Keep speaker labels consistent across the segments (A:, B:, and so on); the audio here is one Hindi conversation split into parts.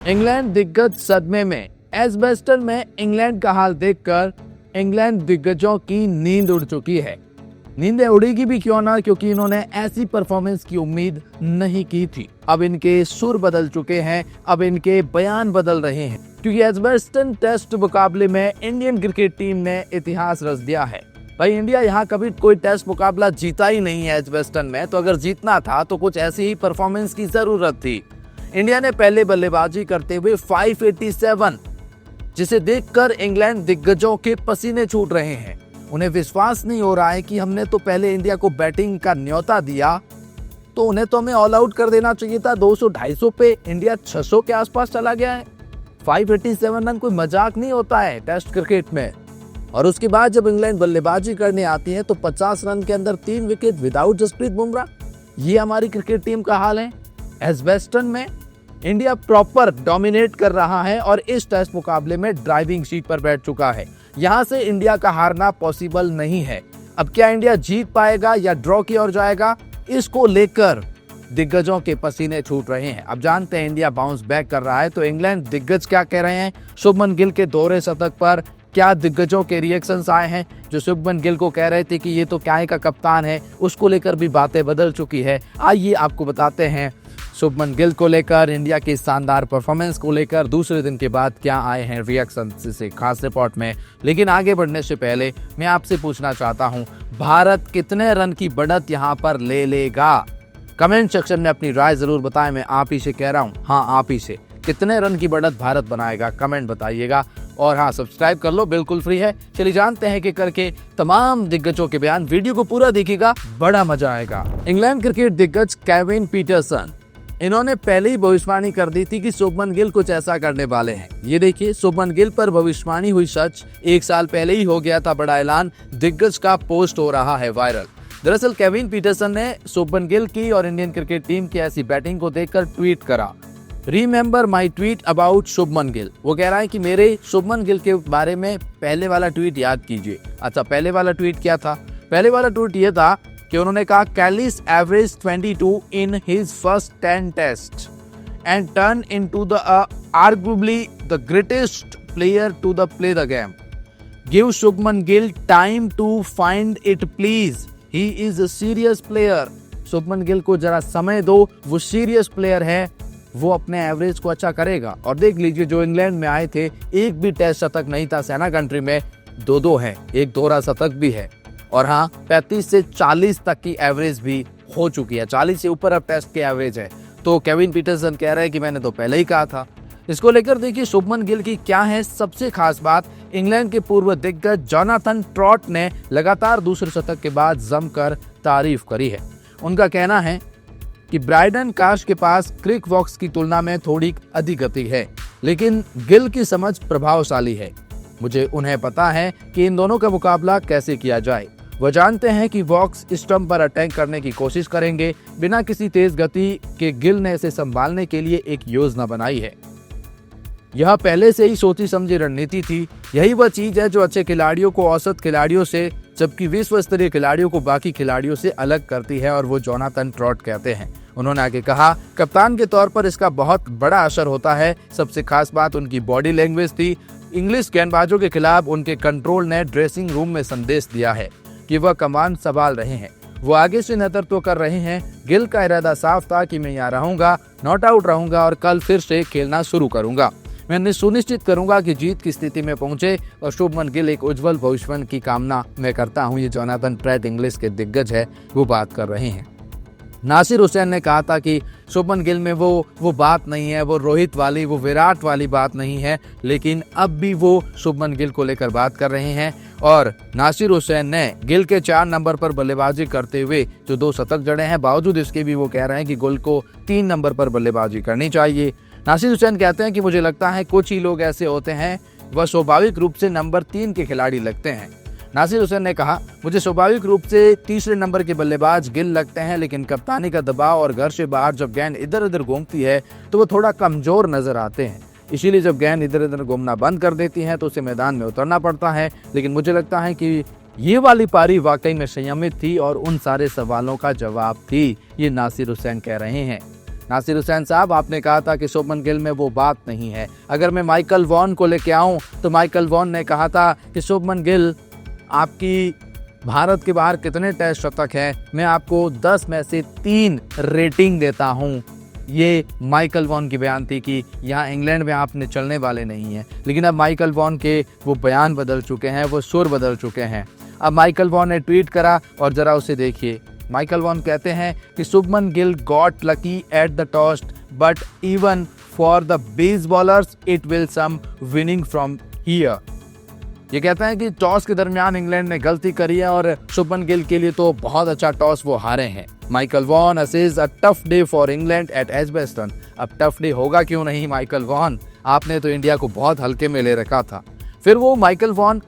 A: इंग्लैंड दिग्गज सदमे में। एजबेस्टन में इंग्लैंड का हाल देखकर इंग्लैंड दिग्गजों की नींद उड़ चुकी है। नींदें उड़ेगी भी क्यों ना, क्योंकि इन्होंने ऐसी परफॉर्मेंस की उम्मीद नहीं की थी। अब इनके सुर बदल चुके हैं, अब इनके बयान बदल रहे हैं, क्योंकि एजबेस्टन टेस्ट मुकाबले में इंडियन क्रिकेट टीम ने इतिहास रच दिया है। भाई, इंडिया यहाँ कभी कोई टेस्ट मुकाबला जीता ही नहीं है एजबेस्टन में, तो अगर जीतना था तो कुछ ऐसी ही परफॉर्मेंस की जरूरत थी। इंडिया ने पहले बल्लेबाजी करते हुए 587, जिसे देखकर इंग्लैंड दिग्गजों के पसीने छूट रहे हैं। उन्हें विश्वास नहीं हो रहा है कि हमने तो पहले इंडिया को बैटिंग का न्योता दिया, तो उन्हें तो हमें ऑल आउट कर देना चाहिए था। 200-250 पे इंडिया 600 के आसपास चला गया है। 587 रन कोई मजाक नहीं होता है टेस्ट क्रिकेट में। और उसके बाद जब इंग्लैंड बल्लेबाजी करने आती है तो 50 रन के अंदर 3 विकेट विदाउट जसप्रीत बुमराह। ये हमारी क्रिकेट टीम का हाल है। एजबेस्टन में इंडिया प्रॉपर डोमिनेट कर रहा है और इस टेस्ट मुकाबले में ड्राइविंग सीट पर बैठ चुका है। यहां से इंडिया का हारना पॉसिबल नहीं है। अब क्या इंडिया जीत पाएगा या ड्रॉ की ओर जाएगा, इसको लेकर दिग्गजों के पसीने छूट रहे हैं। अब जानते हैं इंडिया बाउंस बैक कर रहा है तो इंग्लैंड दिग्गज क्या कह रहे हैं। शुभमन गिल के दोहरे शतक पर क्या दिग्गजों के रिएक्शंस आए हैं। जो शुभमन गिल को कह रहे थे कि ये तो क्या का कप्तान है, उसको लेकर भी बातें बदल चुकी है। आइए आपको बताते हैं शुभमन गिल को लेकर, इंडिया की शानदार परफॉर्मेंस को लेकर दूसरे दिन के बाद क्या आए हैं रिएक्शन इस खास रिपोर्ट में। लेकिन आगे बढ़ने से पहले मैं आपसे पूछना चाहता हूं, भारत कितने रन की बढ़त यहां पर ले लेगा? कमेंट सेक्शन में अपनी राय जरूर बताएं। मैं आप ही से कह रहा हूं, हाँ आप ही से, कितने रन की बढ़त भारत बनाएगा, कमेंट बताइएगा। और हाँ, सब्सक्राइब कर लो, बिल्कुल फ्री है। चलिए जानते हैं कि करके तमाम दिग्गजों के बयान। वीडियो को पूरा देखिएगा, बड़ा मजा आएगा। इंग्लैंड क्रिकेट दिग्गज केविन पीटरसन, इन्होंने पहले ही भविष्यवाणी कर दी थी कि शुभमन गिल कुछ ऐसा करने वाले हैं। ये देखिए, शुभमन गिल पर भविष्यवाणी हुई सच। 1 साल पहले ही हो गया था बड़ा ऐलान। दिग्गज का पोस्ट हो रहा है वायरल। दरअसल केविन पीटरसन ने शुभमन गिल की और इंडियन क्रिकेट टीम की ऐसी बैटिंग को देखकर ट्वीट करा, remember my tweet about Shubman Gill. वो कह रहा है कि मेरे शुभमन गिल के बारे में पहले वाला ट्वीट याद कीजिए। अच्छा, पहले वाला ट्वीट क्या था? पहले वाला ट्वीट ये था कि उन्होंने कहा, Kallis average 22 in his first 10 test and turn into the arguably the greatest player to the play the game. Give Shubman Gill time to find it please, he is a serious player. Shubman Gill को जरा समय दो, वो सीरियस प्लेयर है, वो अपने एवरेज को अच्छा करेगा। और देख लीजिए, जो इंग्लैंड में आए थे एक भी टेस्ट शतक नहीं था। सेना कंट्री में 2-2 है, एक दोहरा शतक भी है। और हाँ, 35 से 40 तक की एवरेज भी हो चुकी है। 40 से ऊपर अब टेस्ट की एवरेज है। तो केविन पीटरसन कह रहे हैं कि मैंने तो पहले ही कहा था। इसको लेकर देखिए शुभमन गिल की क्या है सबसे खास बात। इंग्लैंड के पूर्व दिग्गज जोनाथन ट्रॉट ने लगातार दूसरे शतक के बाद जमकर तारीफ करी है। उनका कहना है कि ब्राइडन काश के पास क्रिक वॉक्स की तुलना में थोड़ी अधिक गति है, लेकिन गिल की समझ प्रभावशाली है। मुझे उन्हें पता है कि इन दोनों का मुकाबला कैसे किया जाए। वह जानते हैं कि वॉक्स स्टंप पर अटैक करने की कोशिश करेंगे। बिना किसी तेज गति के गिल ने इसे संभालने के लिए एक योजना बनाई है। यह पहले से ही सोची समझी रणनीति थी। यही वह चीज है जो अच्छे खिलाड़ियों को औसत खिलाड़ियों से, जबकि विश्व स्तरीय खिलाड़ियों को बाकी खिलाड़ियों से अलग करती है, और वो जोनाथन ट्रॉट कहते हैं। उन्होंने आगे कहा, कप्तान के तौर पर इसका बहुत बड़ा असर होता है। सबसे खास बात उनकी बॉडी लैंग्वेज थी। इंग्लिश गेंदबाजों के खिलाफ उनके कंट्रोल ने ड्रेसिंग रूम में संदेश दिया है कि वह कमान संभाल रहे हैं, वो आगे से नेतृत्व कर रहे हैं। गिल का इरादा साफ था कि मैं यहाँ रहूंगा, नॉट आउट रहूंगा और कल फिर से खेलना शुरू करूंगा। मैं सुनिश्चित करूंगा कि जीत की स्थिति में पहुंचे और शुभमन गिल एक उज्जवल भविष्य की कामना मैं करता हूं। ये जोनाथन ट्रॉट इंग्लिश के दिग्गज है, वो बात कर रहे हैं। नासिर हुसैन ने कहा था कि शुभमन गिल में वो बात नहीं है, वो रोहित वाली, वो विराट वाली बात नहीं है, लेकिन अब भी वो शुभमन गिल को लेकर बात कर रहे हैं। और नासिर हुसैन ने गिल के 4 नंबर पर बल्लेबाजी करते हुए जो 2 शतक जड़े हैं, बावजूद इसके भी वो कह रहे हैं कि गिल को 3 नंबर पर बल्लेबाजी करनी चाहिए। नासिर हुसैन कहते हैं कि मुझे लगता है कुछ ही लोग ऐसे होते हैं, वह स्वाभाविक रूप से नंबर 3 के खिलाड़ी लगते हैं। नासिर हुसैन ने कहा, मुझे स्वाभाविक रूप से तीसरे नंबर के बल्लेबाज गिल लगते हैं, लेकिन कप्तानी का दबाव और घर से बाहर जब गेंद इधर उधर घूमती है तो वो थोड़ा कमजोर नजर आते हैं। इसीलिए जब गेंद इधर उधर घूमना बंद कर देती है तो उसे मैदान में उतरना पड़ता है। लेकिन मुझे लगता है कि ये वाली पारी वाकई में संयमित थी और उन सारे सवालों का जवाब थी। ये नासिर हुसैन कह रहे हैं। नासिर हुसैन साहब, आपने कहा था कि शुभमन गिल में वो बात नहीं है। अगर मैं माइकल वॉन को लेके आऊं तो माइकल वॉन ने कहा था कि शुभमन गिल आपकी भारत के बाहर कितने टेस्ट शतक हैं, मैं आपको 10 में से 3 रेटिंग देता हूं। ये माइकल वॉन की बयान थी कि यहाँ इंग्लैंड में आपने चलने वाले नहीं हैं। लेकिन अब माइकल वॉन के वो बयान बदल चुके हैं, वो सुर बदल चुके हैं। अब माइकल वॉन ने ट्वीट करा और ज़रा उसे देखिए। माइकल वॉन कहते हैं कि Shubman Gill got lucky at the toss but even for the base bowlers it will some winning from here. ये कहते हैं कि टॉस के दरमियान इंग्लैंड ने गलती करी है और शुभमन गिल के लिए तो बहुत अच्छा टॉस वो हारे हैं। Michael Vaughan says a tough day for England at Edgbaston. अब टफ डे होगा क्यों नहीं माइकल वॉन, आपने तो इंडिया को बहुत हल्के में ले रखा था। फिर वो माइकल वॉन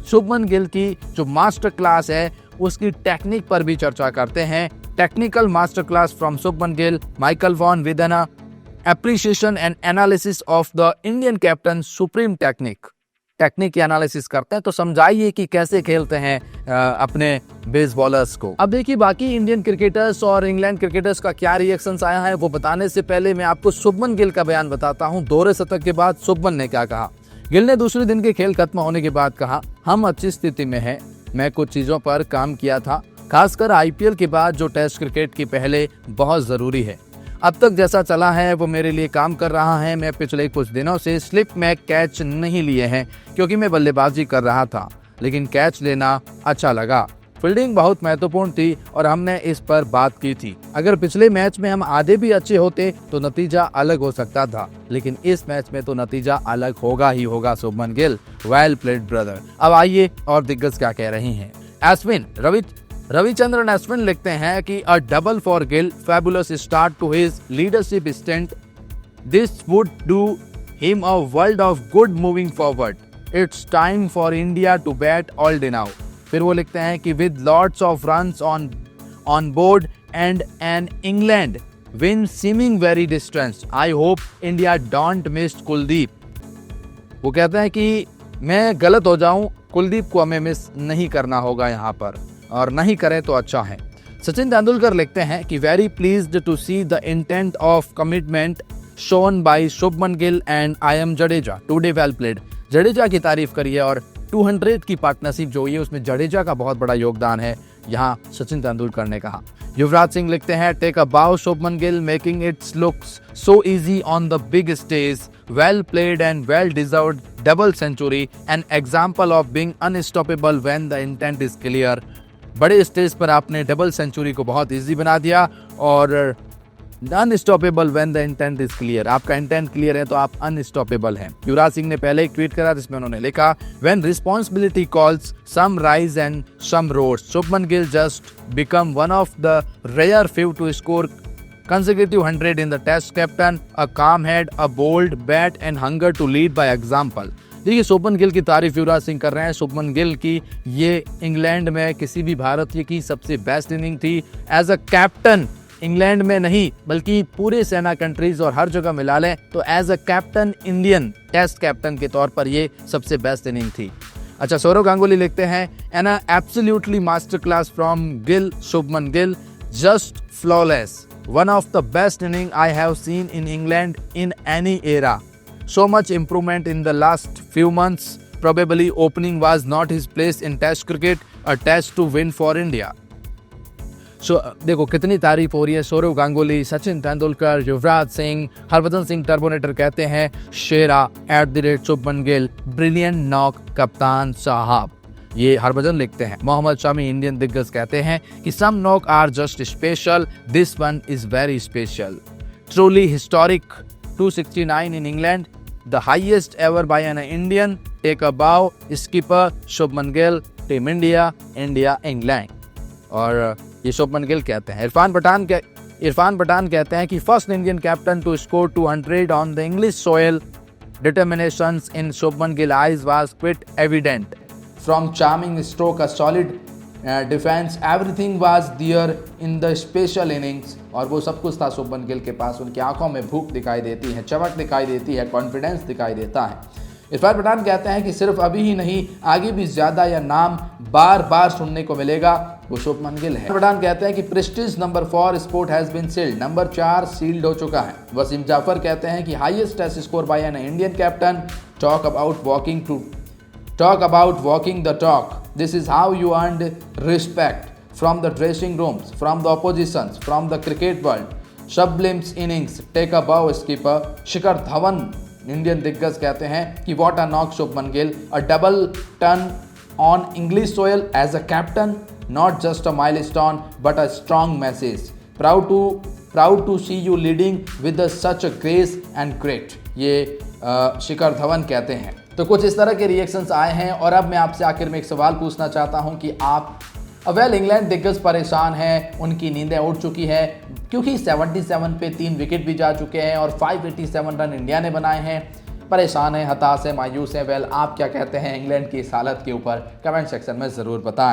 A: शुभमन गिल की जो मास्टर क्लास है उसकी टेक्निक पर भी चर्चा करते हैं। Technical master class from Shubman Gill, Michael Vaughan with an appreciation and analysis of the Indian captain supreme technique की एनालिसिस करते हैं। तो समझाइए कि कैसे खेलते हैं अपने बेस बॉलर्स को। अब देखिए बाकी इंडियन क्रिकेटर्स और इंग्लैंड क्रिकेटर्स का क्या रिएक्शंस आया है वो बताने से पहले मैं आपको शुभमन गिल का बयान बताता हूं। दोहरे शतक के बाद शुभमन ने क्या कहा। गिल ने दूसरे दिन के खेल खत्म होने के बाद कहा, हम अच्छी स्थिति में हैं, मैं कुछ चीज़ों पर काम किया था, खासकर आईपीएल के बाद जो टेस्ट क्रिकेट की पहले बहुत ज़रूरी है। अब तक जैसा चला है वो मेरे लिए काम कर रहा है। मैं पिछले कुछ दिनों से स्लिप में कैच नहीं लिए हैं क्योंकि मैं बल्लेबाजी कर रहा था, लेकिन कैच लेना अच्छा लगा। फील्डिंग बहुत महत्वपूर्ण थी और हमने इस पर बात की थी। अगर पिछले मैच में हम आधे भी अच्छे होते तो नतीजा अलग हो सकता था, लेकिन इस मैच में तो नतीजा अलग होगा ही होगा। Shubman Gill, well played brother. अब आइए और दिग्गज क्या कह रहे हैं। अश्विन रविचंद्रन अश्विन लिखते हैं कि a double for Gill, fabulous start to his leadership stint, this would do him a world of good moving forward, it's time for India to bat all day now. फिर वो लिखते हैं कि with lots of runs on board and an England win seeming very distance, I hope India don't miss Kuldeep. वो कहते हैं कि मैं गलत हो जाऊं, कुलदीप को हमें मिस नहीं करना होगा यहाँ पर, और नहीं करें तो अच्छा है। सचिन तेंदुलकर लिखते हैं कि very pleased to see the intent of commitment shown by Shubman Gill and I am Jadeja, today well played. Jadeja की तारीफ करी है और 200 की पार्टनरशिप जो हुई है उसमें जडेजा का बहुत बड़ा योगदान है, यहाँ सचिन तेंदुलकर ने कहा। युवराज सिंह लिखते हैं take a bow Shubman Gill making its looks so easy on the big stage, well played and well deserved double century, an example of being unstoppable when the intent is clear. बड़े स्टेज पर आपने डबल सेंचुरी को बहुत इजी बना दिया और unstoppable when the intent is clear, आपका इंटेंट क्लियर है तो आप अनस्टॉपेबल हैं। युवराज सिंह ने पहले एक ट्वीट करा जिसमें उन्होंने लिखा when responsibility calls some rise and some roads, Shubman Gill just become one of the rare few to score consecutive 100 in the test, captain a calm head, a bold bat and hunger to lead by example। देखिए शुभमन गिल की तारीफ युवराज सिंह कर रहे हैं। शुभमन गिल की ये इंग्लैंड में किसी भी भारतीय की सबसे बेस्ट इनिंग थी। एज अ कैप्टन इंग्लैंड में नहीं बल्कि पूरे सेना कंट्रीज और हर जगह मिला लें तो as a captain Indian test captain के तौर पर ये सबसे बेस्ट इनिंग थी। अच्छा, सौरव गांगुली लिखते हैं an absolutely master class from Gill, Shubman Gill just flawless, one of the best inning I have seen in England in any era. So much improvement in the last few months. Probably opening was not his place in test cricket, a test to win for India. So देखो कितनी तारीफ हो रही है। सौरव गांगुली, सचिन तेंदुलकर, युवराज सिंह, हरभजन सिंह टर्बोनेटर कहते हैं शेरा @ शुभमन गिल, ब्रिलियंट नॉक कप्तान साहब। ये हरभजन लिखते हैं। मोहम्मद शामी इंडियन दिग्गज कहते हैं कि some knock are just special, this one is very special, truly historic, 269 in England, the highest ever by an Indian, take a bow, skipper Shubman Gill, team India, India England. और ये शुभमन गिल कहते हैं। इरफान पठान कहते हैं कि first Indian captain to score 200 on the English soil, determinations in Shubman Gill eyes was quite evident, from charming stroke, a solid defense, everything was there in the special innings। और वो सब कुछ था शुभमन गिल के पास। उनकी आंखों में भूख दिखाई देती है, चमक दिखाई देती है, कॉन्फिडेंस दिखाई देता है। इरफान पठान कहते हैं कि सिर्फ अभी ही नहीं, आगे भी ज्यादा यह नाम बार बार सुनने को मिलेगा, वो शुभमन गिल है। पठान कहते हैं कि prestige number 4 spot has been sealed, number 4 sealed हो चुका है। वसीम जाफर कहते हैं कि highest test score by an Indian captain, talk about walking the talk, this is how you earned respect from the dressing rooms, from the oppositions, from the cricket world, sublime innings, take a bow skipper. Shikhar Dhawan Indian दिग्गज कहते हैं कि what a knock Shubman Gill, a double turn on English soil as a captain, not just a milestone but a strong message, proud to see you leading with such a grace and great, ये शिखर धवन कहते हैं। तो कुछ इस तरह के रिएक्शंस आए हैं। और अब मैं आपसे आखिर में एक सवाल पूछना चाहता हूं कि आप इंग्लैंड दिग्गज परेशान हैं, उनकी नींदें उड़ चुकी हैं क्योंकि 77 पे 3 विकेट भी जा चुके हैं और 587 रन इंडिया ने बनाए हैं, परेशान हैं, हताश हैं, मायूस हैं। आप क्या कहते हैं इंग्लैंड की इस हालत के ऊपर? कमेंट सेक्शन में ज़रूर बताएं।